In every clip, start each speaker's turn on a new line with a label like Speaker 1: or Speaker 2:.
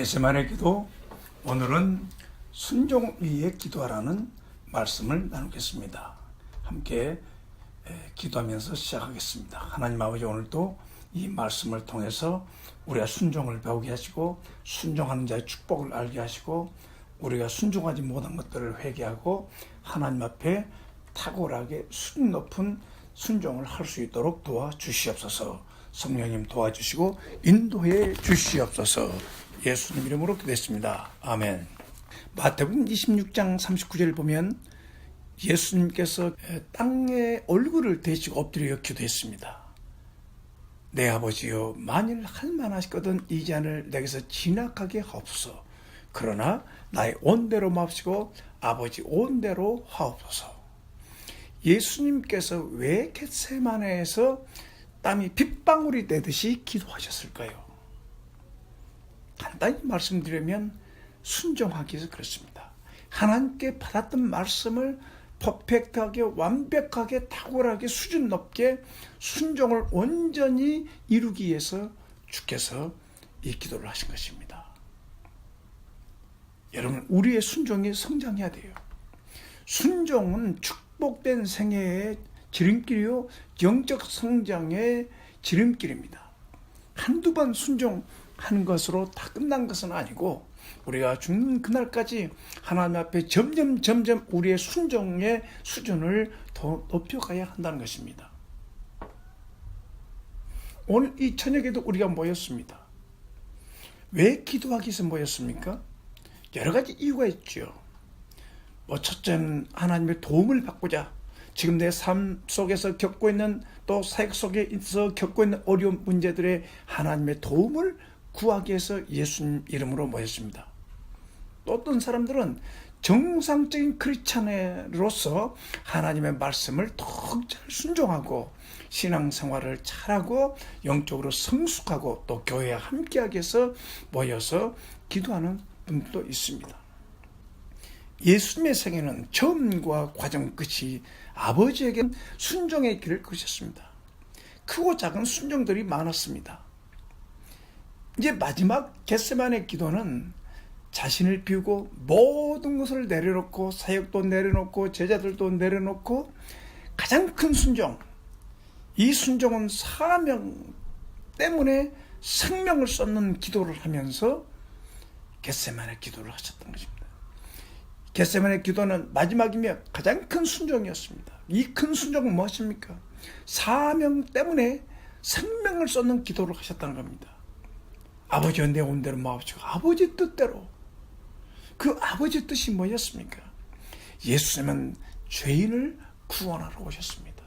Speaker 1: 겟세마네 기도, 오늘은 순종 위에 기도하라는 말씀을 나누겠습니다. 함께 기도하면서 시작하겠습니다. 하나님 아버지, 오늘도 이 말씀을 통해서 우리가 순종을 배우게 하시고 순종하는 자의 축복을 알게 하시고 우리가 순종하지 못한 것들을 회개하고 하나님 앞에 탁월하게 수준 높은 순종을 할 수 있도록 도와주시옵소서. 성령님 도와주시고 인도해 주시옵소서. 예수님 이름으로 기도했습니다. 아멘. 마태복음 26장 39절을 보면 예수님께서 땅에 얼굴을 대시고 엎드려 기도했습니다. 내 아버지여, 만일 할만하시거든 이 잔을 내게서 지나가게 하옵소서. 그러나 나의 온대로 마옵시고 아버지 온대로 하옵소서. 예수님께서 왜 겟세마네에서 땀이 빗방울이 되듯이 기도하셨을까요? 간단히 말씀드리면 순종하기 위해서 그렇습니다. 하나님께 받았던 말씀을 퍼펙트하게, 완벽하게, 탁월하게, 수준 높게 순종을 온전히 이루기 위해서 주께서 이 기도를 하신 것입니다. 여러분, 우리의 순종이 성장해야 돼요. 순종은 축복된 생애의 지름길이요, 영적 성장의 지름길입니다. 한두 번 순종하는 것으로 다 끝난 것은 아니고 우리가 죽는 그날까지 하나님 앞에 점점 우리의 순종의 수준을 더 높여가야 한다는 것입니다. 오늘 이 저녁에도 우리가 모였습니다. 왜 기도하기 위해서 모였습니까? 여러 가지 이유가 있죠. 첫째는 하나님의 도움을 받고자, 지금 내 삶 속에서 겪고 있는, 또 사역 속에서 겪고 있는 어려운 문제들의 하나님의 도움을 구하기 위해서 예수님 이름으로 모였습니다. 또 어떤 사람들은 정상적인 크리스찬으로서 하나님의 말씀을 더욱 잘 순종하고 신앙생활을 잘하고 영적으로 성숙하고 또 교회와 함께하기 위해서 모여서 기도하는 분도 있습니다. 예수님의 생애는 처음과 과정 끝이 아버지에게 순종의 길을 걸으셨습니다. 크고 작은 순종들이 많았습니다. 이제 마지막 겟세마네 기도는 자신을 비우고 모든 것을 내려놓고, 사역도 내려놓고 제자들도 내려놓고 가장 큰 순종, 이 순종은 사명 때문에 생명을 쏟는 기도를 하면서 겟세마네 기도를 하셨던 것입니다. 겟세마네 기도는 마지막이며 가장 큰 순종이었습니다. 이 큰 순종은 무엇입니까? 사명 때문에 생명을 쏟는 기도를 하셨다는 겁니다. 아버지여, 내 온대로 마옵시고 아버지 뜻대로. 그 아버지 뜻이 뭐였습니까? 예수님은 죄인을 구원하러 오셨습니다.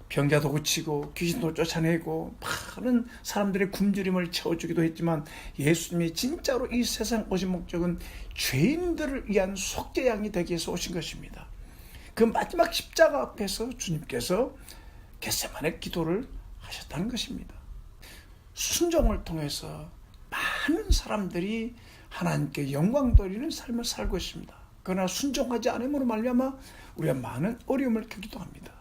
Speaker 1: 병자도 고치고 귀신도 쫓아내고 많은 사람들의 굶주림을 채워주기도 했지만 예수님이 진짜로 이 세상 오신 목적은 죄인들을 위한 속죄양이 되기 위해서 오신 것입니다. 그 마지막 십자가 앞에서 주님께서 겟세마네 기도를 하셨다는 것입니다. 순종을 통해서 많은 사람들이 하나님께 영광 돌리는 삶을 살고 있습니다. 그러나 순종하지 않음으로 말미암아 우리가 많은 어려움을 겪기도 합니다.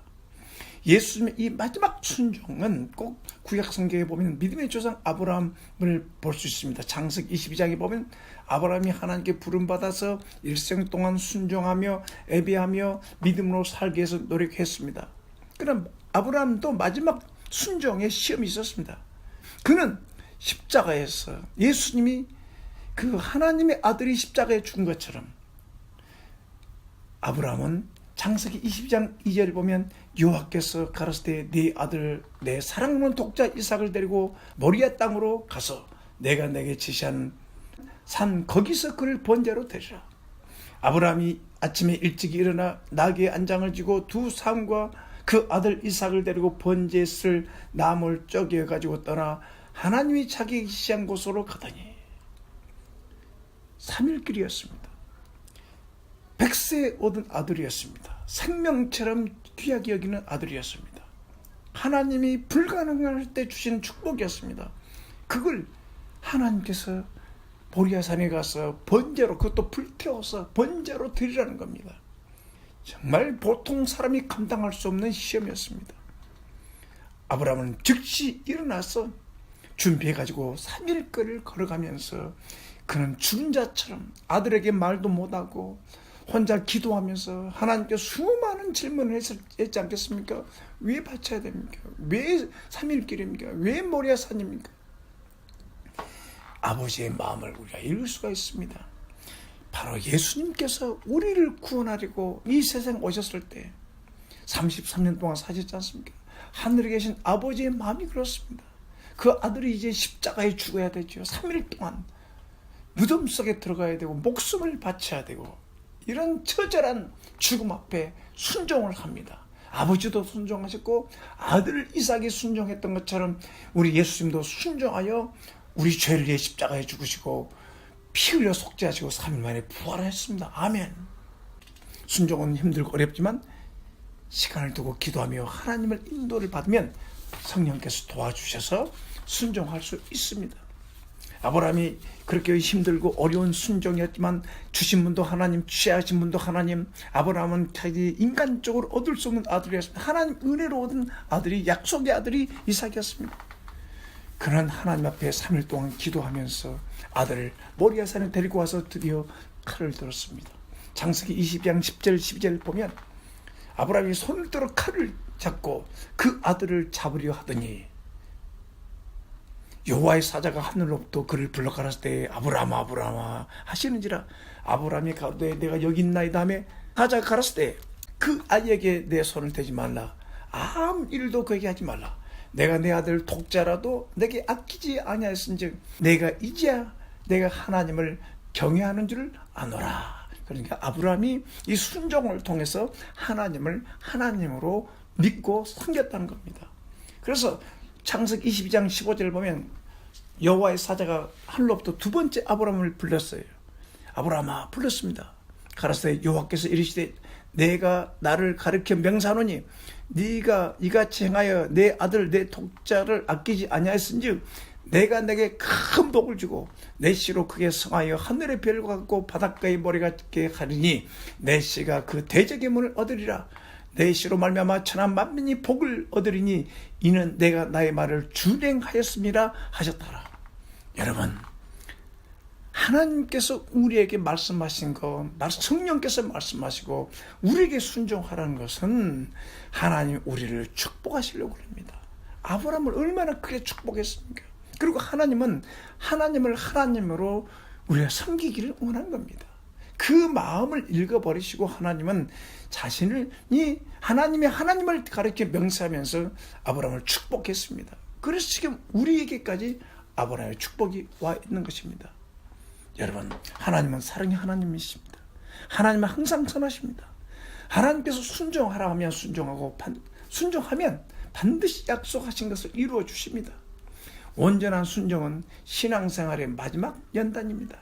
Speaker 1: 예수님의 이 마지막 순종은 꼭 구약 성경에 보면 믿음의 조상 아브라함을 볼 수 있습니다. 창세기 22장에 보면 아브라함이 하나님께 부름받아서 일생 동안 순종하며 애비하며 믿음으로 살기 위해서 노력했습니다. 그럼 아브라함도 마지막 순종의 시험이 있었습니다. 그는 십자가에서 예수님이 그 하나님의 아들이 십자가에 죽은 것처럼 아브라함은 창세기 22장 2절을 보면 여호와께서 가라사대 네 아들 내 사랑하는 독자 이삭을 데리고 모리아 땅으로 가서 내가 내게 지시한 산 거기서 그를 번제로 드리라. 아브라함이 아침에 일찍 일어나 나귀의 안장을 쥐고 두 사람과 그 아들 이삭을 데리고 번제에 쓸 나무를 쪼개 가지고 떠나 하나님이 자기 지시한 곳으로 가더니 3일길이었습니다. 100세에 얻은 아들이었습니다. 생명처럼 귀하게 여기는 아들이었습니다. 하나님이 불가능할 때 주신 축복이었습니다. 그걸 하나님께서 보리아산에 가서 번제로, 그것도 불태워서 번제로 드리라는 겁니다. 정말 보통 사람이 감당할 수 없는 시험이었습니다. 아브라함은 즉시 일어나서 준비해가지고 3일거리를 걸어가면서 그는 죽은 자처럼 아들에게 말도 못하고 혼자 기도하면서 하나님께 수많은 질문을 했지 않겠습니까? 왜 바쳐야 됩니까? 왜 3일길입니까? 왜 모리아산입니까? 아버지의 마음을 우리가 읽을 수가 있습니다. 바로 예수님께서 우리를 구원하려고 이 세상에 오셨을 때 33년 동안 사셨지 않습니까? 하늘에 계신 아버지의 마음이 그렇습니다. 그 아들이 이제 십자가에 죽어야 되죠. 3일 동안 무덤 속에 들어가야 되고 목숨을 바쳐야 되고 이런 처절한 죽음 앞에 순종을 합니다. 아버지도 순종하셨고 아들 이삭이 순종했던 것처럼 우리 예수님도 순종하여 우리 죄를 위해 십자가에 죽으시고 피 흘려 속죄하시고 3일 만에 부활했습니다. 아멘. 순종은 힘들고 어렵지만 시간을 두고 기도하며 하나님을 인도를 받으면 성령께서 도와주셔서 순종할 수 있습니다. 아브라함이 그렇게 힘들고 어려운 순종이었지만 주신 분도 하나님, 취하신 분도 하나님. 아브라함은 자기 인간적으로 얻을 수 없는 아들이었습니다. 하나님 은혜로 얻은 아들이, 약속의 아들이 이삭이었습니다. 그는 하나님 앞에 3일 동안 기도하면서 아들을 모리아산에 데리고 와서 드디어 칼을 들었습니다. 창세기 20장 10절 12절 보면 아브라함이 손을 들어 칼을 잡고 그 아들을 잡으려 하더니 여호와의 사자가 하늘로부터 그를 불러 가라사대 때 아브라함아 아브라함아 하시는지라. 아브라함이 가로되 내가 여기 있나이다 하며 사자가 가라사대 때 그 아이에게 내 손을 대지 말라. 아무 일도 그에게 하지 말라. 내가 내 아들 독자라도 내게 아끼지 아니하였은즉 내가 이제야 내가 하나님을 경외하는 줄 아노라. 그러니까 아브라함이 이 순종을 통해서 하나님을 하나님으로 믿고 섬겼다는 겁니다. 그래서 창세기 22장 15절을 보면 여호와의 사자가 하늘로부터 두 번째 아브라함을 불렀어요. 아브라함아 불렀습니다. 가라사대 여호와께서 이르시되 내가 나를 가르쳐 명사하노니 네가 이같이 행하여 내 아들 내 독자를 아끼지 아니하였은즉 내가 내게 큰 복을 주고 내 씨로 크게 성하여 하늘의 별과 같고 바닷가의 모래 같게 하리니 내 씨가 그 대적의 문을 얻으리라. 내 씨로 말미암아 천한 만민이 복을 얻으리니 이는 내가 나의 말을 준행하였음이라 하셨더라. 여러분, 하나님께서 우리에게 말씀하신 것, 성령께서 말씀하시고 우리에게 순종하라는 것은 하나님 우리를 축복하시려고 합니다. 아브라함을 얼마나 크게 축복했습니까? 그리고 하나님은 하나님을 하나님으로 우리가 섬기기를 원한 겁니다. 그 마음을 읽어버리시고 하나님은 자신이 하나님을 가르쳐 명세하면서 아브라함을 축복했습니다. 그래서 지금 우리에게까지 아브라함의 축복이 와 있는 것입니다. 여러분, 하나님은 사랑의 하나님이십니다. 하나님은 항상 선하십니다. 하나님께서 순종하라 하면 순종하고 순종하면 반드시 약속하신 것을 이루어 주십니다. 온전한 순종은 신앙생활의 마지막 연단입니다.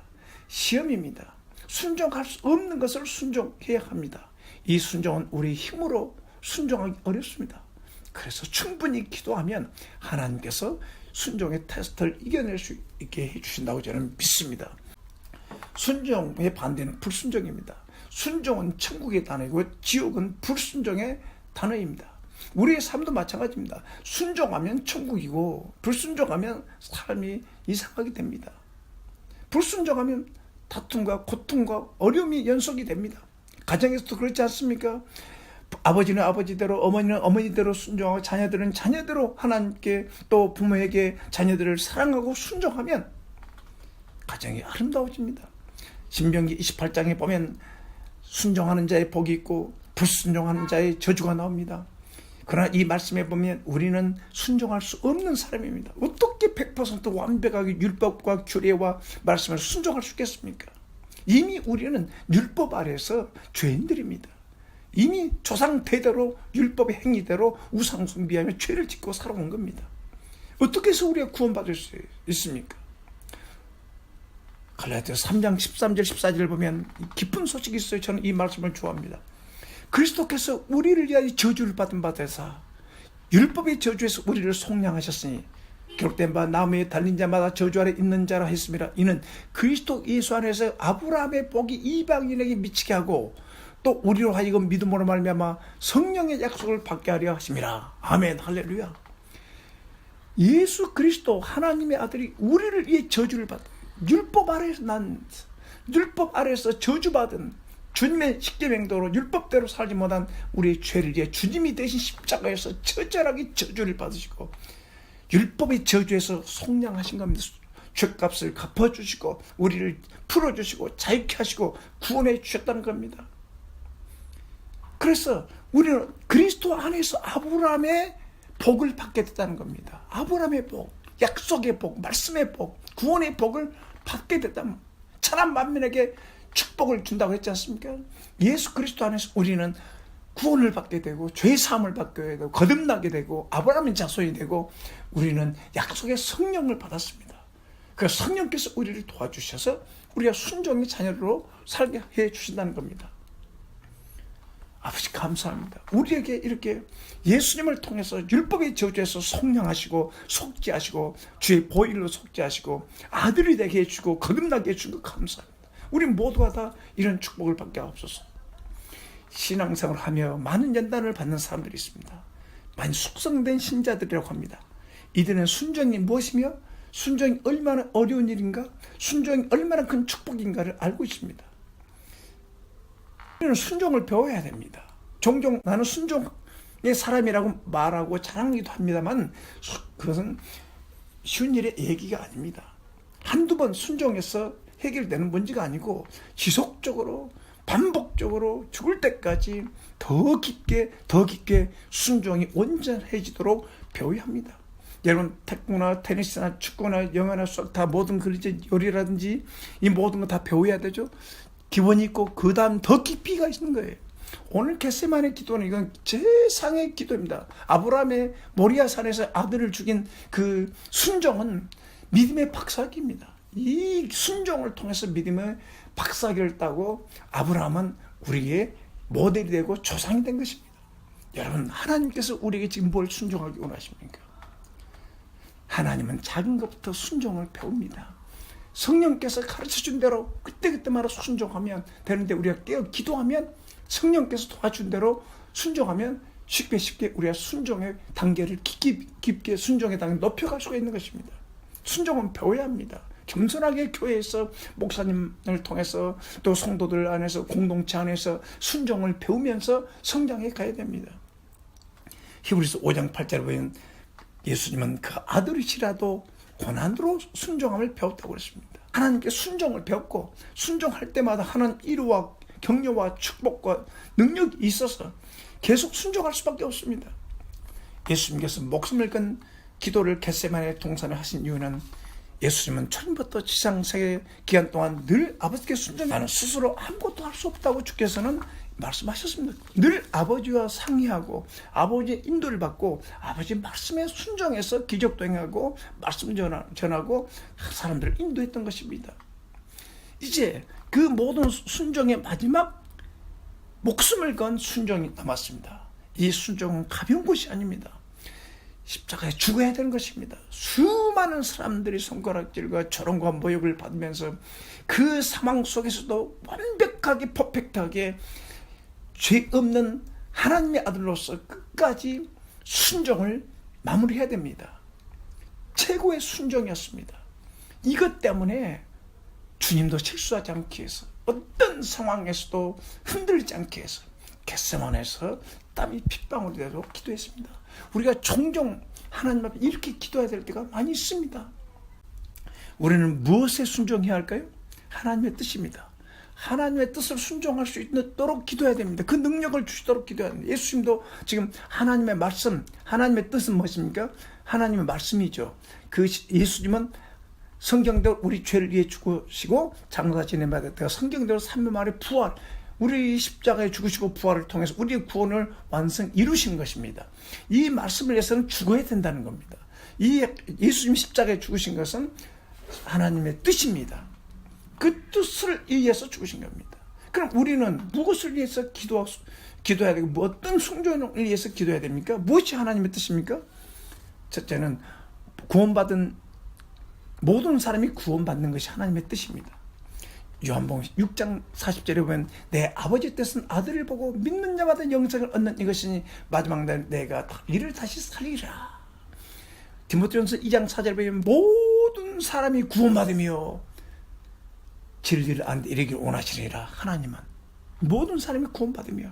Speaker 1: 시험입니다. 순종할 수 없는 것을 순종해야 합니다. 이 순종은 우리 힘으로 순종하기 어렵습니다. 그래서 충분히 기도하면 하나님께서 순종의 테스트를 이겨낼 수 있게 해주신다고 저는 믿습니다. 순종의 반대는 불순종입니다. 순종은 천국의 단어이고 지옥은 불순종의 단어입니다. 우리의 삶도 마찬가지입니다. 순종하면 천국이고 불순종하면 삶이 이상하게 됩니다. 불순종하면 다툼과 고통과 어려움이 연속이 됩니다. 가정에서도 그렇지 않습니까? 아버지는 아버지대로, 어머니는 어머니대로 순종하고 자녀들은 자녀대로 하나님께 또 부모에게 자녀들을 사랑하고 순종하면 가정이 아름다워집니다. 신명기 28장에 보면 순종하는 자의 복이 있고 불순종하는 자의 저주가 나옵니다. 그러나 이 말씀에 보면 우리는 순종할 수 없는 사람입니다. 어떻게 100% 완벽하게 율법과 규례와 말씀을 순종할 수 있겠습니까? 이미 우리는 율법 아래서 죄인들입니다. 이미 조상 대대로 율법의 행위대로 우상 숭배하며 죄를 짓고 살아온 겁니다. 어떻게 해서 우리가 구원받을 수 있습니까? 갈라디아서 3장 13절 14절을 보면 기쁜 소식이 있어요. 저는 이 말씀을 좋아합니다. 그리스도께서 우리를 위하여 저주를 받은 바 되사 율법의 저주에서 우리를 속량하셨으니 기록된 바 나무에 달린 자마다 저주 아래 있는 자라 했습니다. 이는 그리스도 예수 안에서 아브라함의 복이 이방인에게 미치게 하고 또 우리로 하여금 믿음으로 말미암아 성령의 약속을 받게 하려 하심이라. 아멘. 할렐루야. 예수 그리스도 하나님의 아들이 우리를 위해 저주를 받아요. 율법 아래에서 율법 아래에서 저주받은 주님의 십계명대로 율법대로 살지 못한 우리의 죄를 위해 주님이 대신 십자가에서 처절하게 저주를 받으시고 율법의 저주에서 속량하신 겁니다. 죄값을 갚아주시고 우리를 풀어주시고 자유케 하시고 구원해 주셨다는 겁니다. 그래서 우리는 그리스도 안에서 아브라함의 복을 받게 됐다는 겁니다. 아브라함의 복, 약속의 복, 말씀의 복, 구원의 복을 받게 됐다. 천한 만민에게 축복을 준다고 했지 않습니까? 예수 그리스도 안에서 우리는 구원을 받게 되고 죄 사함을 받게 되고 거듭나게 되고 아브라함의 자손이 되고 우리는 약속의 성령을 받았습니다. 그 성령께서 우리를 도와주셔서 우리가 순종의 자녀로 살게 해 주신다는 겁니다. 아버지 감사합니다. 우리에게 이렇게 예수님을 통해서 율법의 저주에서 속량하시고 속죄하시고 주의 보혈로 속죄하시고 아들이 되게 해주고 거듭나게 해주는 것 감사합니다. 우리 모두가 다 이런 축복을 받게 하옵소서. 신앙생활을 하며 많은 연단을 받는 사람들이 있습니다. 많이 숙성된 신자들이라고 합니다. 이들은 순종이 무엇이며 순종이 얼마나 어려운 일인가, 순종이 얼마나 큰 축복인가를 알고 있습니다. 우리는 순종을 배워야 됩니다. 종종 나는 순종의 사람이라고 말하고 자랑하기도 합니다만 그것은 쉬운 일의 얘기가 아닙니다. 한두 번 순종해서 해결되는 문제가 아니고 지속적으로 반복적으로 죽을 때까지 더 깊게 순종이 온전해지도록 배워야 합니다. 여러분 탁구나 테니스나 축구나 영화나 수학 다 모든 요리라든지 이 모든 거 다 배워야 되죠. 기본이 있고 그 다음 더 깊이가 있는 거예요. 오늘 겟세마네 기도는 이건 최상의 기도입니다. 아브라함의 모리아 산에서 아들을 죽인 그 순종은 믿음의 박사기입니다. 이 순종을 통해서 믿음의 박사기를 따고 아브라함은 우리의 모델이 되고 조상이 된 것입니다. 여러분 하나님께서 우리에게 지금 뭘 순종하기 원하십니까? 하나님은 작은 것부터 순종을 배웁니다. 성령께서 가르쳐준 대로 그때마다 순종하면 되는데 우리가 깨어 기도하면 성령께서 도와준 대로 순종하면 쉽게 우리가 순종의 단계를 깊게 순종의 단계를 높여갈 수가 있는 것입니다. 순종은 배워야 합니다. 겸손하게 교회에서 목사님을 통해서 또 성도들 안에서 공동체 안에서 순종을 배우면서 성장해 가야 됩니다. 히브리서 5장 8절에 보면 예수님은 그 아들이시라도 고난으로 순종함을 배웠다고 그랬습니다. 하나님께 순종을 배웠고 순종할 때마다 하나님 위로와 격려와 축복과 능력이 있어서 계속 순종할 수밖에 없습니다. 예수님께서 목숨을 건 기도를 겟세마네 동산에 하신 이유는 예수님은 처음부터 지상생애 기간 동안 늘 아버지께 순종해 나는 스스로 아무것도 할 수 없다고 주께서는 말씀하셨습니다. 늘 아버지와 상의하고 아버지의 인도를 받고 아버지 말씀에 순종해서 기적도 행하고 말씀 전하고 사람들을 인도했던 것입니다. 이제 그 모든 순종의 마지막 목숨을 건 순종이 남았습니다. 이 순종은 가벼운 것이 아닙니다. 십자가에 죽어야 되는 것입니다. 수많은 사람들이 손가락질과 조롱과 모욕을 받으면서 그 사망 속에서도 완벽하게 퍼펙트하게 죄 없는 하나님의 아들로서 끝까지 순종을 마무리해야 됩니다. 최고의 순종이었습니다. 이것 때문에 주님도 실수하지 않기 위해서 어떤 상황에서도 흔들리지 않기 위해서 겟세마네에서 땀이 핏방울이 되도록 기도했습니다. 우리가 종종 하나님 앞에 이렇게 기도해야 될 때가 많이 있습니다. 우리는 무엇에 순종해야 할까요? 하나님의 뜻입니다. 하나님의 뜻을 순종할 수 있도록 기도해야 됩니다. 그 능력을 주시도록 기도해야 됩니다. 예수님도 지금 하나님의 말씀, 하나님의 뜻은 무엇입니까? 하나님의 말씀이죠. 그 예수님은 성경대로 우리 죄를 위해 죽으시고 장사 지내받았다가 성경대로 3일 만에 부활, 우리 십자가에 죽으시고 부활을 통해서 우리의 구원을 완성 이루신 것입니다. 이 말씀을 위해서는 죽어야 된다는 겁니다. 이 예수님 십자가에 죽으신 것은 하나님의 뜻입니다. 그 뜻을 위해서 죽으신 겁니다. 그럼 우리는 무엇을 위해서 기도해야 되고 어떤 순종을 위해서 기도해야 됩니까? 무엇이 하나님의 뜻입니까? 첫째는 구원받은 모든 사람이 구원받는 것이 하나님의 뜻입니다. 요한복음 6장 40절에 보면 내 아버지 뜻은 아들을 보고 믿는 자마다 영생을 얻는 이것이니 마지막 날 내가 이를 다시 살리라. 디모데전서 2장 4절에 보면 모든 사람이 구원받으며 진리를 안데 이르기를 원하시리라. 하나님은 모든 사람이 구원받으며,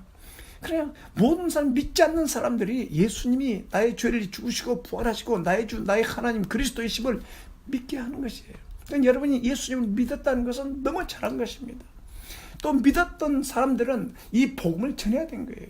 Speaker 1: 그냥 모든 사람, 믿지 않는 사람들이 예수님이 나의 죄를 죽으시고 부활하시고 나의 주 나의 하나님 그리스도이심을 믿게 하는 것이에요. 그러니까 여러분이 예수님을 믿었다는 것은 너무 잘한 것입니다. 또 믿었던 사람들은 이 복음을 전해야 된 거예요.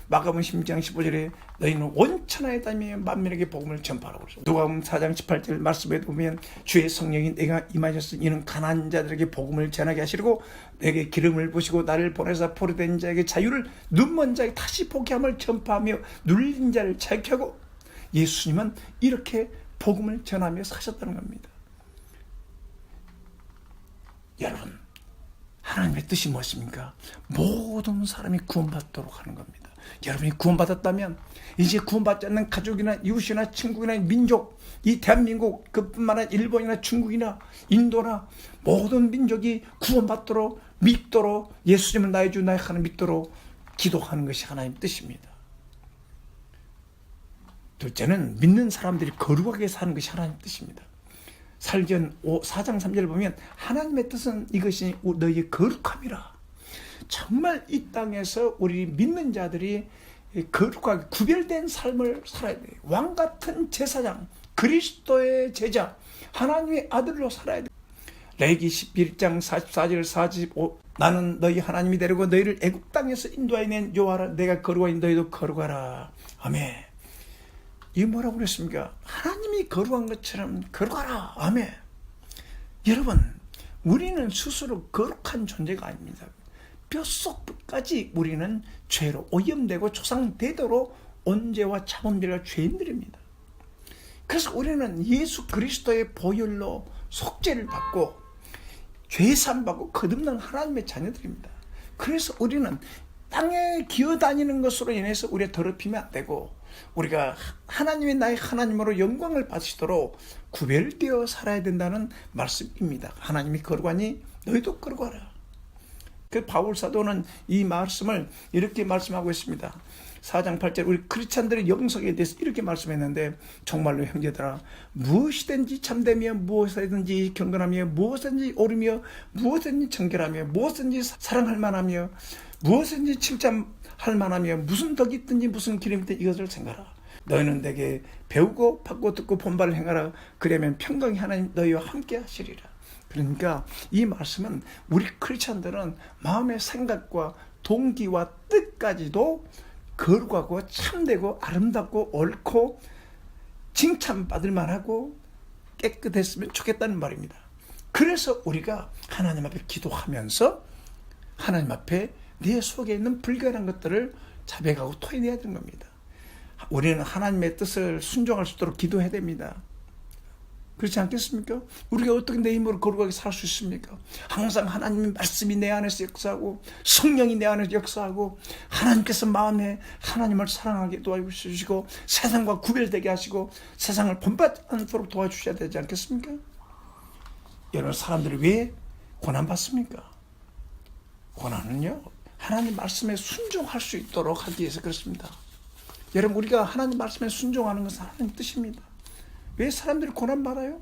Speaker 1: 마가복음 10장 15절에 너희는 원천하에 다니며 만민에게 복음을 전파하라고 그러죠. 누가복음 4장 18절 말씀에 보면 주의 성령이 내가 임하셨으니 이는 가난한 자들에게 복음을 전하게 하시고 내게 기름을 부시고 나를 보내사 포로된 자에게 자유를, 눈먼 자에게 다시 보게 함을 전파하며 눌린 자를 자유케 하고, 예수님은 이렇게 복음을 전하며 사셨다는 겁니다. 여러분, 하나님의 뜻이 무엇입니까? 모든 사람이 구원받도록 하는 겁니다. 여러분이 구원받았다면 이제 구원받지 않는 가족이나 이웃이나 친구나 민족, 이 대한민국 그뿐만 아니라 일본이나 중국이나 인도나 모든 민족이 구원받도록, 믿도록, 예수님을 나의 주 나의 하나님 믿도록 기도하는 것이 하나님의 뜻입니다. 둘째는 믿는 사람들이 거룩하게 사는 것이 하나님의 뜻입니다. 살전 4장 3절을 보면 하나님의 뜻은 이것이 너희의 거룩함이라. 정말 이 땅에서 우리 믿는 자들이 거룩하게 구별된 삶을 살아야 돼요. 왕같은 제사장, 그리스도의 제자, 하나님의 아들로 살아야 돼요. 레위기 11장 44절 45, 나는 너희 하나님이 되려고 너희를 애국 땅에서 인도하여 낸 여호와라. 내가 거룩하니 너희도 거룩하라. 아멘. 이게 뭐라고 그랬습니까? 하나님이 거룩한 것처럼 거룩하라. 아멘. 여러분, 우리는 스스로 거룩한 존재가 아닙니다. 뼛속까지 우리는 죄로 오염되고 조상되도록 언제와 참음들과 죄인들입니다. 그래서 우리는 예수 그리스도의 보혈로 속죄를 받고 죄산 받고 거듭난 하나님의 자녀들입니다. 그래서 우리는 땅에 기어다니는 것으로 인해서 우리가 더럽히면 안 되고, 우리가 하나님의 나의 하나님으로 영광을 받으시도록 구별되어 살아야 된다는 말씀입니다. 하나님이 거룩하니 너희도 거룩하라. 그 바울 사도는 이 말씀을 이렇게 말씀하고 있습니다. 4장 8절 우리 크리스찬들의 영성에 대해서 이렇게 말씀했는데, 정말로 형제들아, 무엇이든지 참되며 무엇이든지 경건하며 무엇이든지 옳으며 무엇이든지 정결하며 무엇이든지 사랑할 만하며 무엇이든지 칭찬할 만하며 무슨 덕이 있든지 무슨 기름이 있든지 이것을 생각하라. 너희는 내게 배우고 받고 듣고 본바를 행하라. 그러면 평강이 하나님 너희와 함께 하시리라. 그러니까 이 말씀은 우리 크리스찬들은 마음의 생각과 동기와 뜻까지도 거룩하고 참되고 아름답고 옳고 칭찬받을 만하고 깨끗했으면 좋겠다는 말입니다. 그래서 우리가 하나님 앞에 기도하면서 하나님 앞에 내 속에 있는 불결한 것들을 자백하고 토해내야 되는 겁니다. 우리는 하나님의 뜻을 순종할 수 있도록 기도해야 됩니다. 그렇지 않겠습니까? 우리가 어떻게 내 힘으로 거룩하게 살 수 있습니까? 항상 하나님의 말씀이 내 안에서 역사하고 성령이 내 안에서 역사하고 하나님께서 마음에 하나님을 사랑하게 도와주시고 세상과 구별되게 하시고 세상을 본받지 않도록 도와주셔야 되지 않겠습니까? 여러분, 사람들이 왜 고난받습니까? 고난은요, 하나님 말씀에 순종할 수 있도록 하기 위해서 그렇습니다. 여러분, 우리가 하나님 말씀에 순종하는 것은 하나님 뜻입니다. 왜 사람들이 고난받아요?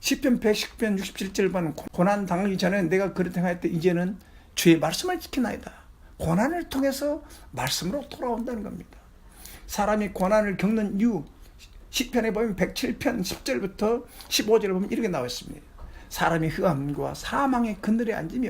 Speaker 1: 시편 110편 67절 보면 고난 당하기 전에 내가 그렇게 행하였다. 이제는 주의 말씀을 지키나이다. 고난을 통해서 말씀으로 돌아온다는 겁니다. 사람이 고난을 겪는 이유, 시편에 보면 107편 10절부터 15절을 보면 이렇게 나와 있습니다. 사람이 흑암과 사망의 그늘에 앉으며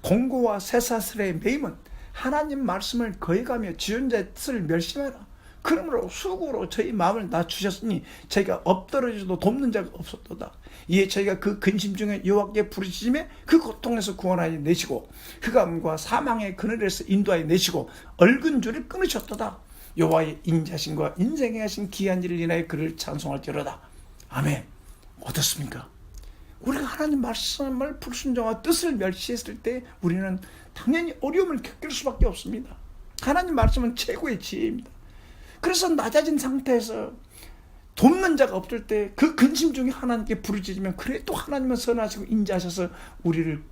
Speaker 1: 공고와 쇠사슬에 매임은 하나님 말씀을 거역하며 지존자의 뜻을 멸시하라. 그러므로 수고로 저희 마음을 낮추셨으니 저희가 엎드러져도 돕는 자가 없었도다. 이에 저희가 그 근심 중에 여호와께 부르짖으며 그 고통에서 구원하여 내시고 흑암과 사망의 그늘에서 인도하여 내시고 얽은 줄을 끊으셨도다. 여호와의 인자신과 인생에 하신 귀한 일을 인하여 그를 찬송할지로다. 아멘. 어떻습니까? 우리가 하나님 말씀을 불순종하고 뜻을 멸시했을 때 우리는 당연히 어려움을 겪을 수밖에 없습니다. 하나님 말씀은 최고의 지혜입니다. 그래서 낮아진 상태에서 돕는 자가 없을 때 그 근심 중에 하나님께 부르짖으면 그래도 하나님은 선하시고 인자하셔서 우리를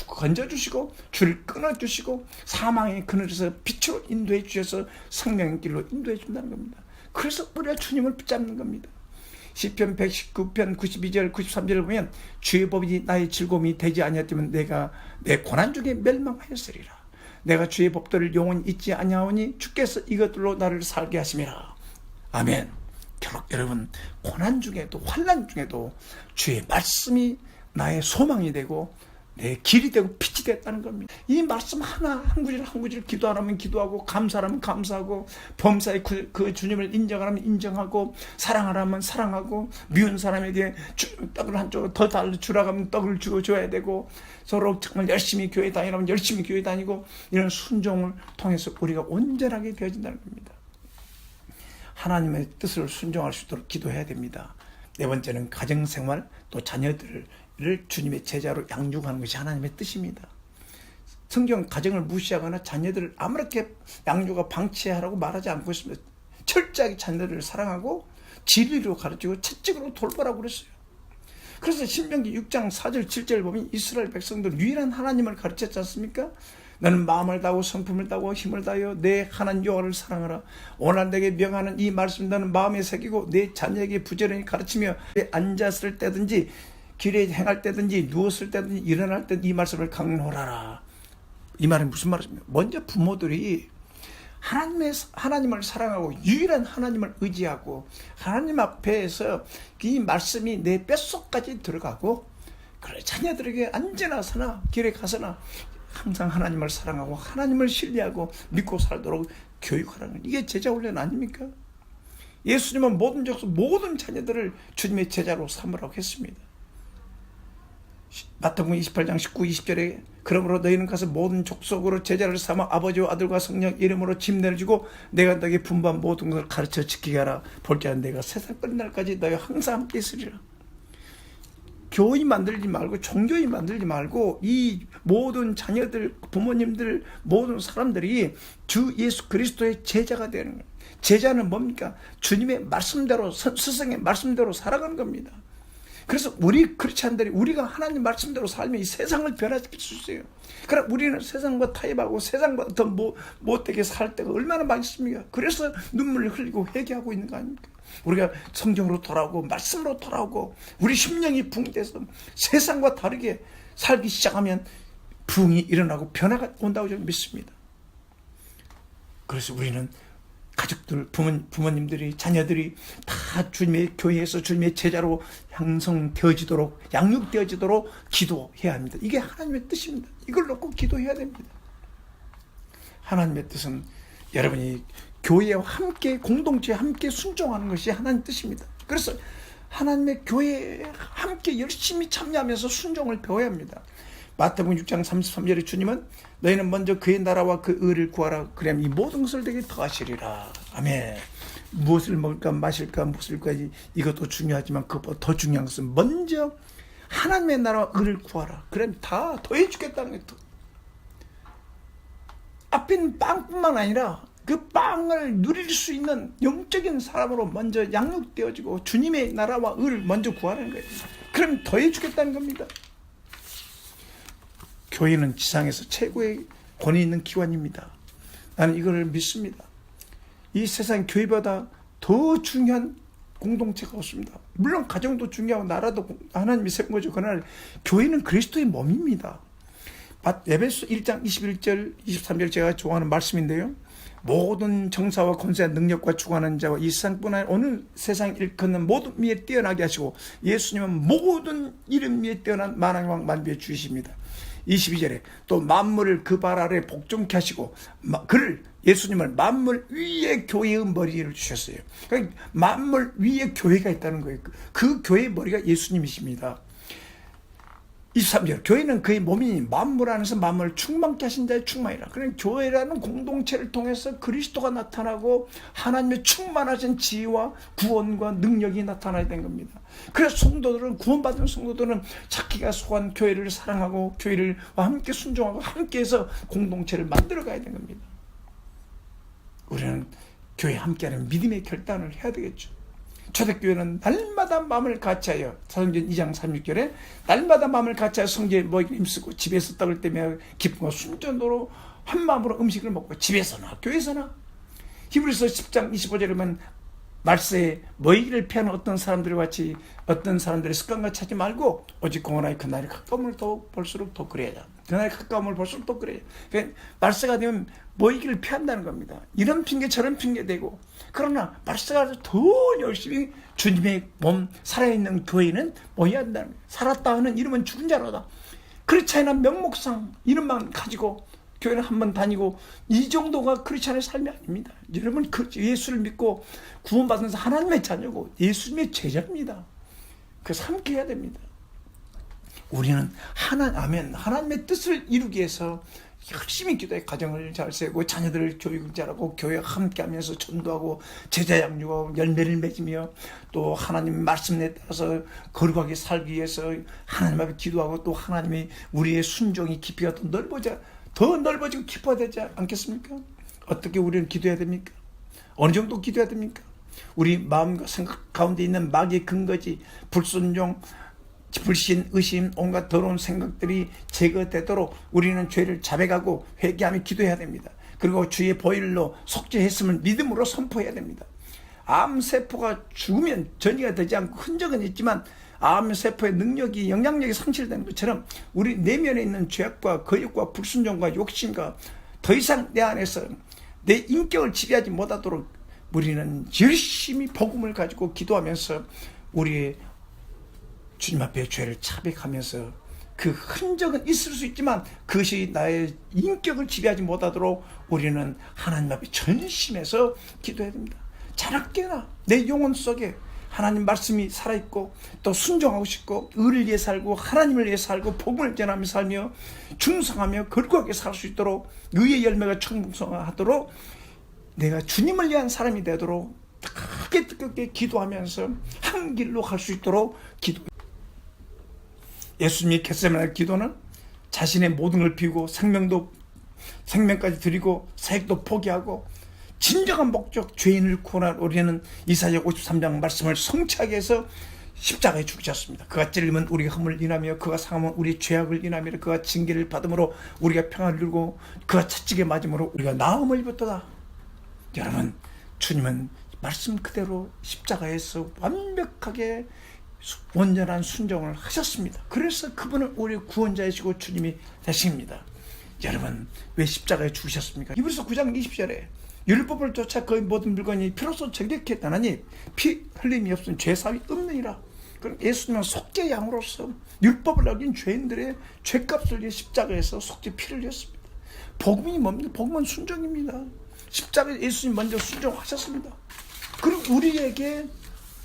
Speaker 1: 건져주시고 줄을 끊어주시고 사망의 그늘에서 빛으로 인도해 주셔서 생명의 길로 인도해 준다는 겁니다. 그래서 우리가 주님을 붙잡는 겁니다. 시편 119편 92절 93절을 보면 주의 법이 나의 즐거움이 되지 아니하였다면 내가 내 고난 중에 멸망하였으리라. 내가 주의 법도를 영원히 잊지 아니하오니 주께서 이것들로 나를 살게 하심이라. 아멘. 결국 여러분, 고난 중에도 환난 중에도 주의 말씀이 나의 소망이 되고 내 길이 되고 빛이 됐다는 겁니다. 이 말씀 하나 한 구절 한 구절 기도하라면 기도하고 감사하라면 감사하고 범사에 그 주님을 인정하라면 인정하고 사랑하라면 사랑하고 미운 사람에게 떡을 한쪽 더 주라고 하면 떡을 줘야 되고 서로 정말 열심히 교회 다니라면 열심히 교회 다니고 이런 순종을 통해서 우리가 온전하게 되어진다는 겁니다. 하나님의 뜻을 순종할 수 있도록 기도해야 됩니다. 네 번째는 가정생활 또 자녀들을 주님의 제자로 양육하는 것이 하나님의 뜻입니다. 성경 가정을 무시하거나 자녀들을 아무렇게 양육과 방치하라고 말하지 않고 있습니다. 철저하게 자녀들을 사랑하고 진리로 가르치고 채찍으로 돌보라고 그랬어요. 그래서 신명기 6장 4절 7절 보면 이스라엘 백성들 유일한 하나님을 가르쳤지 않습니까? 너는 마음을 다하고 성품을 다하고 힘을 다하여 내 하나님 여호와를 사랑하라. 오늘 내게 명하는 이 말씀 너는 마음에 새기고 내 자녀에게 부지런히 가르치며 앉았을 때든지 길에 행할 때든지 누웠을 때든지 일어날 때 이 말씀을 강론하라. 이 말은 무슨 말입니까? 먼저 부모들이 하나님을 사랑하고 유일한 하나님을 의지하고 하나님 앞에서 이 말씀이 내 뼛속까지 들어가고 그래 자녀들에게 언제나 서나 길에 가서나 항상 하나님을 사랑하고 하나님을 신뢰하고 믿고 살도록 교육하라는 이게 제자 훈련 아닙니까? 예수님은 모든 자녀들을 주님의 제자로 삼으라고 했습니다. 마태복음 28장 19, 20절에 그러므로 너희는 가서 모든 족속으로 제자를 삼아 아버지와 아들과 성령 이름으로 짐 내주고 내가 너에게 분부한 모든 것을 가르쳐 지키게 하라. 볼지어다 내가 세상 끝날까지 너희 항상 함께 있으리라. 교회 만들지 말고 종교인 만들지 말고 이 모든 자녀들 부모님들 모든 사람들이 주 예수 그리스도의 제자가 되는 거예요. 제자는 뭡니까? 주님의 말씀대로 스승의 말씀대로 살아가는 겁니다. 그래서 그렇지 않더니 우리가 하나님 말씀대로 살면 이 세상을 변화시킬 수 있어요. 그러나 우리는 세상과 타협하고 세상과 더 못되게 살 때가 얼마나 많이 있습니까? 그래서 눈물을 흘리고 회개하고 있는 거 아닙니까? 우리가 성경으로 돌아오고 말씀으로 돌아오고 우리 심령이 붕돼서 세상과 다르게 살기 시작하면 부흥이 일어나고 변화가 온다고 저는 믿습니다. 그래서 우리는 가족들, 부모님들이, 자녀들이 다 주님의 교회에서 주님의 제자로 형성되어지도록, 양육되어지도록 기도해야 합니다. 이게 하나님의 뜻입니다. 이걸 놓고 기도해야 됩니다. 하나님의 뜻은 여러분이 교회와 함께, 공동체에 함께 순종하는 것이 하나님의 뜻입니다. 그래서 하나님의 교회에 함께 열심히 참여하면서 순종을 배워야 합니다. 마태복음 6장 33절에 주님은 너희는 먼저 그의 나라와 그 의를 구하라. 그래야 이 모든 것을 내게 더하시리라. 아멘. 무엇을 먹을까 마실까 무엇일까지 이것도 중요하지만 그것보다 더 중요한 것은 먼저 하나님의 나라와 의를 구하라. 그러면 다 더해 주겠다는 거예요. 앞에는 빵뿐만 아니라 그 빵을 누릴 수 있는 영적인 사람으로 먼저 양육되어지고 주님의 나라와 의를 먼저 구하는 거예요. 그럼 더해 주겠다는 겁니다. 교회는 지상에서 최고의 권위 있는 기관입니다. 나는 이걸 믿습니다. 이 세상 교회보다 더 중요한 공동체가 없습니다. 물론 가정도 중요하고 나라도 하나님이 세운 거죠. 그러나 교회는 그리스도의 몸입니다. 에베소 1장 21절 23절 제가 좋아하는 말씀인데요. 모든 정사와 권세와 능력과 주관하는 자와 이 세상뿐 아니라 오늘 세상 일컫는 모든 미에 뛰어나게 하시고 예수님은 모든 이름 위에 뛰어난 만왕의 왕 만비의 주이십니다. 22절에 또 만물을 그 발 아래 복종케 하시고 예수님을 만물 위에 교회의 머리를 주셨어요. 그러니까 만물 위에 교회가 있다는 거예요. 그 교회의 머리가 예수님이십니다. 23절 교회는 그의 몸이니 만물 안에서 만물을 충만케 하신 자의 충만이라. 그러니까 교회라는 공동체를 통해서 그리스도가 나타나고 하나님의 충만하신 지혜와 구원과 능력이 나타나야 되는 겁니다. 그래서 성도들은 구원받은 성도들은 자기가 속한 교회를 사랑하고 교회와 함께 순종하고 함께해서 공동체를 만들어가야 되는 겁니다. 우리는 교회에 함께하는 믿음의 결단을 해야 되겠죠. 초대교회는 날마다 마음을 같이하여 사도행전 2장 36절에 날마다 마음을 같이하여 성경에 먹이를 힘쓰고 집에서 떡을 떼며 기쁨과 순전도로 한 마음으로 음식을 먹고 집에서나 교회에서나 히브리서 10장 25절에 보면 말세에 모이기를 피하는 어떤 사람들과 같이 어떤 사람들의 습관과 찾지 말고 오직 공헌하여 그날이 가까움을 더 볼수록 더 그래야. 그날이 가까움을 볼수록 더 그래야. 그러니까 말세가 되면 모이기를 피한다는 겁니다. 이런 핑계 저런 핑계 대고, 그러나 말세가 더 열심히 주님의 몸 살아있는 교회는 모여야 한다는 거예요. 살았다 하는 이름은 죽은 자로다. 그렇지 않은 명목상 이름만 가지고 교회를 한번 다니고, 이 정도가 크리스찬의 삶이 아닙니다. 여러분, 그 예수를 믿고 구원받은 하나님의 자녀고 예수님의 제자입니다. 그래서 함께 해야 됩니다. 우리는 하나님의 뜻을 이루기 위해서 열심히 기도해 가정을 잘 세우고 자녀들을 교육을 잘하고 교회와 함께하면서 전도하고 제자 양육하고 열매를 맺으며 또 하나님 말씀에 따라서 거룩하게 살기 위해서 하나님 앞에 기도하고, 또 하나님의 우리의 순종이 깊이가 더 넓어지고 깊어야 되지 않겠습니까? 어떻게 우리는 기도해야 됩니까? 어느 정도 기도해야 됩니까? 우리 마음과 생각 가운데 있는 마귀의 근거지 불순종, 불신, 의심, 온갖 더러운 생각들이 제거되도록 우리는 죄를 자백하고 회개하며 기도해야 됩니다. 그리고 주의 보혈로 속죄했음을 믿음으로 선포해야 됩니다. 암세포가 죽으면 전이가 되지 않고 흔적은 있지만 암세포의 능력이, 영향력이 상실되는 것처럼 우리 내면에 있는 죄악과 거역과 불순종과 욕심과 더 이상 내 안에서 내 인격을 지배하지 못하도록 우리는 열심히 복음을 가지고 기도하면서 우리의 주님 앞에 죄를 자백하면서, 그 흔적은 있을 수 있지만 그것이 나의 인격을 지배하지 못하도록 우리는 하나님 앞에 전심해서 기도해야 됩니다. 자나깨나 내 영혼 속에 하나님 말씀이 살아있고 또 순종하고 싶고 의를 위해 살고 하나님을 위해 살고 복음을 전하며 살며 충성하며 거룩하게 살 수 있도록, 의의 열매가 충성하도록 내가 주님을 위한 사람이 되도록 크게 뜨겁게 기도하면서 한 길로 갈 수 있도록 기도. 예수님이 겟세마네 기도는 자신의 모든 걸 비우고 생명까지 드리고 사역도 포기하고 진정한 목적, 죄인을 구원할 우리는 이사야 53장 말씀을 성취하게 해서 십자가에 죽으셨습니다. 그가 찔리면 우리가 흠을 인하며 그가 상하면 우리 죄악을 인하며 그가 징계를 받음으로 우리가 평안을 누리고 그가 채찍에 맞음으로 우리가 나음을 입었도다. 여러분, 주님은 말씀 그대로 십자가에서 완벽하게 온전한 순종을 하셨습니다. 그래서 그분은 우리 구원자이시고 주님이 되십니다. 여러분, 왜 십자가에 죽으셨습니까? 히브리서 9장 20절에 율법을 쫓아 거의 모든 물건이 피로써 정결케 하나니 피 흘림이 없은 죄사함이 없느니라. 그럼 예수님은 속죄 양으로서 율법을 어긴 죄인들의 죄값을 위해 십자가에서 속죄 피를 흘렸습니다. 복음이 뭡니까? 복음은 순종입니다. 십자가에 예수님 먼저 순종하셨습니다. 그리고 우리에게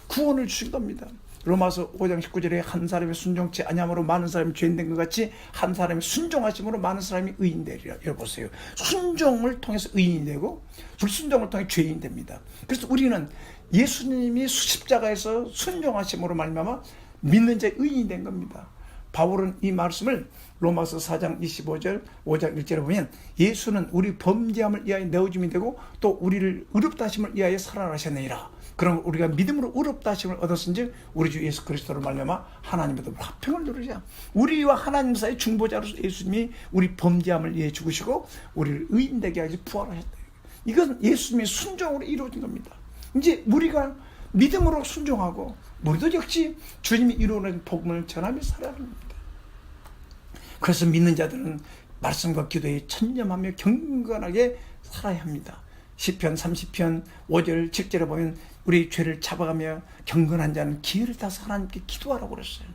Speaker 1: 구원을 주신 겁니다. 로마서 5장 19절에 한 사람이 순종치 아니함으로 많은 사람이 죄인된 것 같이 한 사람이 순종하심으로 많은 사람이 의인되리라. 여러보세요. 순종을 통해서 의인이 되고 불순종을 통해 죄인이 됩니다. 그래서 우리는 예수님이 십자가에서 순종하심으로 말미암아 믿는 자의 의인이 된 겁니다. 바울은 이 말씀을 로마서 4장 25절 5장 1절에 보면 예수는 우리 범죄함을 위하여 내어줌이 되고 또 우리를 의롭다 하심을 위하여 살아나셨느니라. 그럼 우리가 믿음으로 의롭다 하심을 얻었은즉 우리 주 예수 그리스도를 말미암아 하나님과 화평을 누리자. 우리와 하나님 사이의 중보자로서 예수님이 우리 범죄함을 위해 죽으시고 우리를 의인되게 하시 부활하셨다. 이건 예수님의 순종으로 이루어진 겁니다. 이제 우리가 믿음으로 순종하고 우리도 역시 주님이 이루어낸 복음을 전하며 살아야 합니다. 그래서 믿는 자들은 말씀과 기도에 천념하며 경건하게 살아야 합니다. 시편 30편 5절 7절에 보면 우리 죄를 잡아가며 경건한 자는 기회를 타서 하나님께 기도하라고 그랬어요.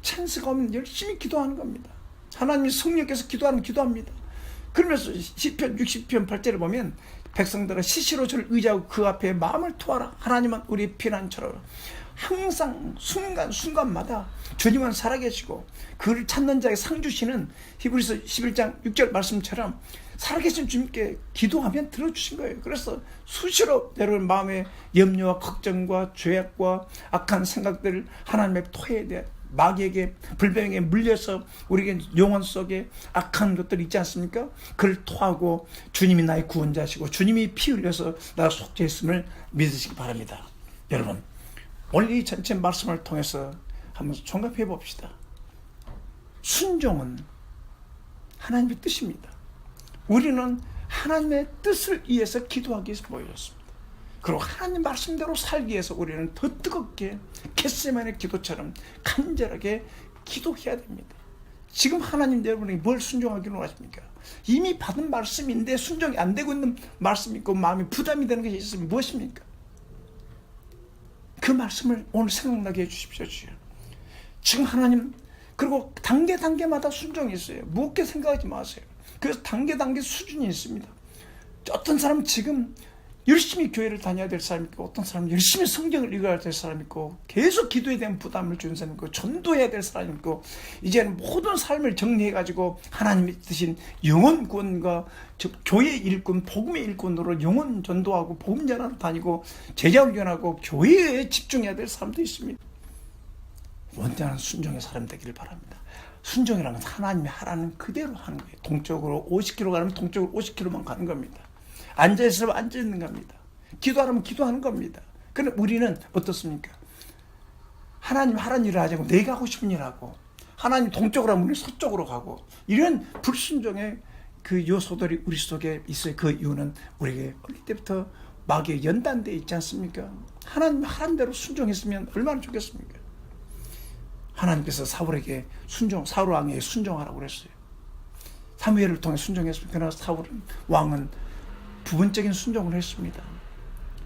Speaker 1: 찬스가 오면 열심히 기도하는 겁니다. 하나님이 성령께서 기도하면 기도합니다. 그러면서 시편 60편 8절에 보면 백성들아 시시로 저를 의지하고 그 앞에 마음을 토하라. 하나님은 우리의 피난처라. 항상 순간마다 주님은 살아계시고 그를 찾는 자에게 상 주시는 히브리서 11장 6절 말씀처럼 살아계신 주님께 기도하면 들어주신 거예요. 그래서 수시로 여러분 마음의 염려와 걱정과 죄악과 악한 생각들을 하나님의 토해야 돼. 마귀에게 불병에 물려서 우리에게 영혼 속에 악한 것들이 있지 않습니까? 그를 토하고 주님이 나의 구원자시고 주님이 피 흘려서 나가 속죄했음을 믿으시기 바랍니다. 여러분, 오늘 이 전체 말씀을 통해서 한번 종합해 봅시다. 순종은 하나님의 뜻입니다. 우리는 하나님의 뜻을 위해서 기도하기 위해서 모였습니다. 그리고 하나님 말씀대로 살기 위해서 우리는 더 뜨겁게 겟세마네 기도처럼 간절하게 기도해야 됩니다. 지금 하나님 여러분에게 뭘 순종하기로 원하십니까? 이미 받은 말씀인데 순종이 안 되고 있는 말씀이 있고 마음이 부담이 되는 것이 있으면 무엇입니까? 그 말씀을 오늘 생각나게 해주십시오. 지금 하나님, 그리고 단계마다 순종이 있어요. 무겁게 생각하지 마세요. 그래서 단계 수준이 있습니다. 어떤 사람은 지금 열심히 교회를 다녀야 될 사람이 있고, 어떤 사람은 열심히 성경을 읽어야 될 사람이 있고, 계속 기도에 대한 부담을 주는 사람이 있고, 전도해야 될 사람이 있고, 이제는 모든 삶을 정리해가지고 하나님이 드신 영혼 구원과 교회 일꾼, 복음의 일꾼으로 영혼 전도하고 복음 전하러 다니고 제자 훈련하고 교회에 집중해야 될 사람도 있습니다. 원대한 순종의 사람 되기를 바랍니다. 순종이라는 건 하나님이 하라는 그대로 하는 거예요. 동쪽으로 50km 가면 동쪽으로 50km만 가는 겁니다. 앉아있으면 앉아있는 겁니다. 기도하면 기도하는 겁니다. 그런데 우리는 어떻습니까? 하나님 하라는 일을 하자고 내가 하고 싶은 일 하고, 하나님 동쪽으로 하면 우리 서쪽으로 가고, 이런 불순종의 그 요소들이 우리 속에 있어요. 그 이유는 우리에게 어릴 때부터 마귀에 연단되어 있지 않습니까? 하나님 하라는 대로 순종했으면 얼마나 좋겠습니까? 하나님께서 사울에게 사울 왕에게 순종하라고 그랬어요. 사무엘을 통해 순종했습니다. 그러나 왕은 부분적인 순종을 했습니다.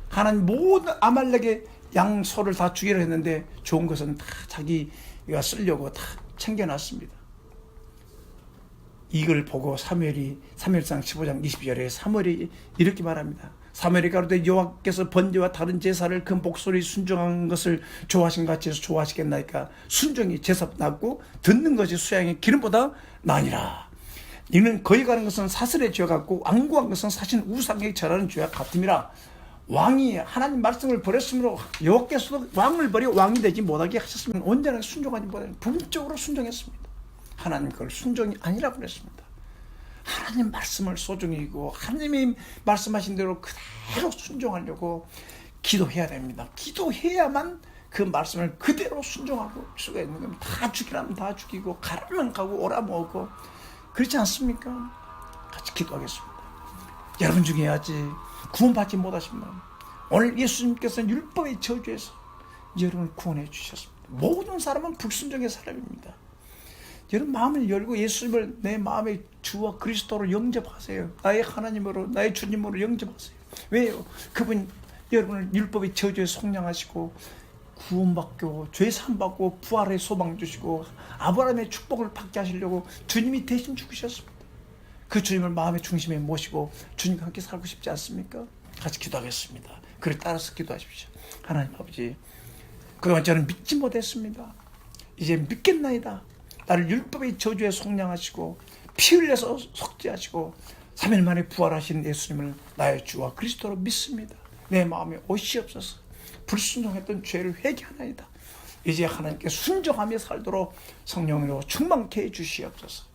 Speaker 1: 하나님 모든 아말렉의 양소를 다 죽이려 했는데 좋은 것은 다 자기가 쓰려고 다 챙겨놨습니다. 이걸 보고 사무엘상 15장 20절에 사무엘이 이렇게 말합니다. 사무엘이 가로되 여호와께서 번제와 다른 제사를 그 목소리 순종한 것을 좋아하신 같이 해서 좋아하시겠나이까. 순종이 제사보다 낫고 듣는 것이 수양의 기름보다 나으니라. 이는 거기 가는 것은 사슬의 죄와 같고 완고한 것은 사신 우상에 절하는 죄와 같음이라. 왕이 하나님 말씀을 버렸으므로 여호와께서도 왕을 버려 왕이 되지 못하게 하셨으면 언제나 순종하지 못하는 부분적으로 순종했습니다. 하나님 그걸 순종이 아니라고 그랬습니다. 하나님 말씀을 소중히 여기고 하나님이 말씀하신 대로 그대로 순종하려고 기도해야 됩니다. 기도해야만 그 말씀을 그대로 순종하고 수가 있는 겁니다. 다 죽이라면 다 죽이고 가라면 가고 오라면 오고, 그렇지 않습니까? 같이 기도하겠습니다. 여러분 중에 아직 구원받지 못하신 분, 오늘 예수님께서는 율법의 저주에서 여러분을 구원해 주셨습니다. 모든 사람은 불순종의 사람입니다. 여러분 마음을 열고 예수님을 내 마음의 주와 그리스도로 영접하세요. 나의 하나님으로, 나의 주님으로 영접하세요. 왜요? 그분 여러분을 율법의 저주에 속량하시고 구원받고 죄 사함받고 부활의 소망 주시고 아브라함의 축복을 받게 하시려고 주님이 대신 죽으셨습니다. 그 주님을 마음의 중심에 모시고 주님과 함께 살고 싶지 않습니까? 같이 기도하겠습니다. 그를 따라서 기도하십시오. 하나님 아버지, 그동안 저는 믿지 못했습니다. 이제 믿겠나이다. 나를 율법의 저주에 속량하시고 피 흘려서 속죄하시고 3일 만에 부활하신 예수님을 나의 주와 그리스도로 믿습니다. 내 마음에 오시옵소서. 불순종했던 죄를 회개하나이다. 이제 하나님께 순종하며 살도록 성령으로 충만케 해주시옵소서.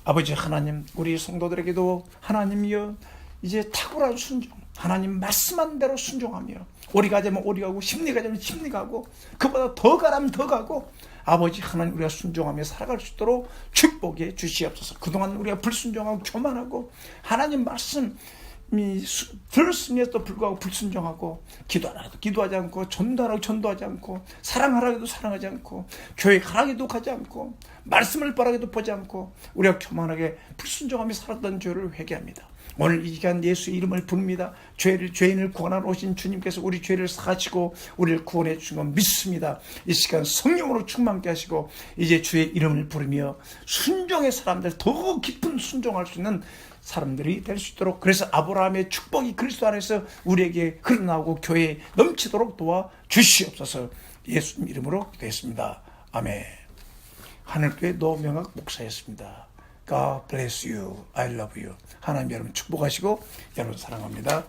Speaker 1: 아버지 하나님, 우리 성도들에게도 하나님이여 이제 탁월한 순종, 하나님 말씀한 대로 순종하며 오리 가자면 오리 가고 심리 가자면 심리 가고 그보다 더 가라면 더 가고 아버지 하나님 우리가 순종하며 살아갈 수 있도록 축복해 주시옵소서. 그동안 우리가 불순종하고 교만하고 하나님 말씀이 들었음에도 불구하고 불순종하고 기도하라도 기도하지 않고 전도하라고 전도하지 않고 사랑하라고 해도 사랑하지 않고 교회 가라고 해도 가지 않고 말씀을 보라고 해도 보지 않고 우리가 교만하게 불순종하며 살았던 죄를 회개합니다. 오늘 이 시간 예수의 이름을 부릅니다. 죄인을 구원하러 오신 주님께서 우리 죄를 사하시고 우리를 구원해 주신 건 믿습니다. 이 시간 성령으로 충만케 하시고 이제 주의 이름을 부르며 순종의 사람들, 더 깊은 순종할 수 있는 사람들이 될 수 있도록, 그래서 아브라함의 축복이 그리스도 안에서 우리에게 흘러나오고 교회에 넘치도록 도와 주시옵소서. 예수님 이름으로 기도했습니다. 아멘. 하늘교회 노명학 목사였습니다. God bless you. I love you. 하나님 여러분 축복하시고 여러분 사랑합니다.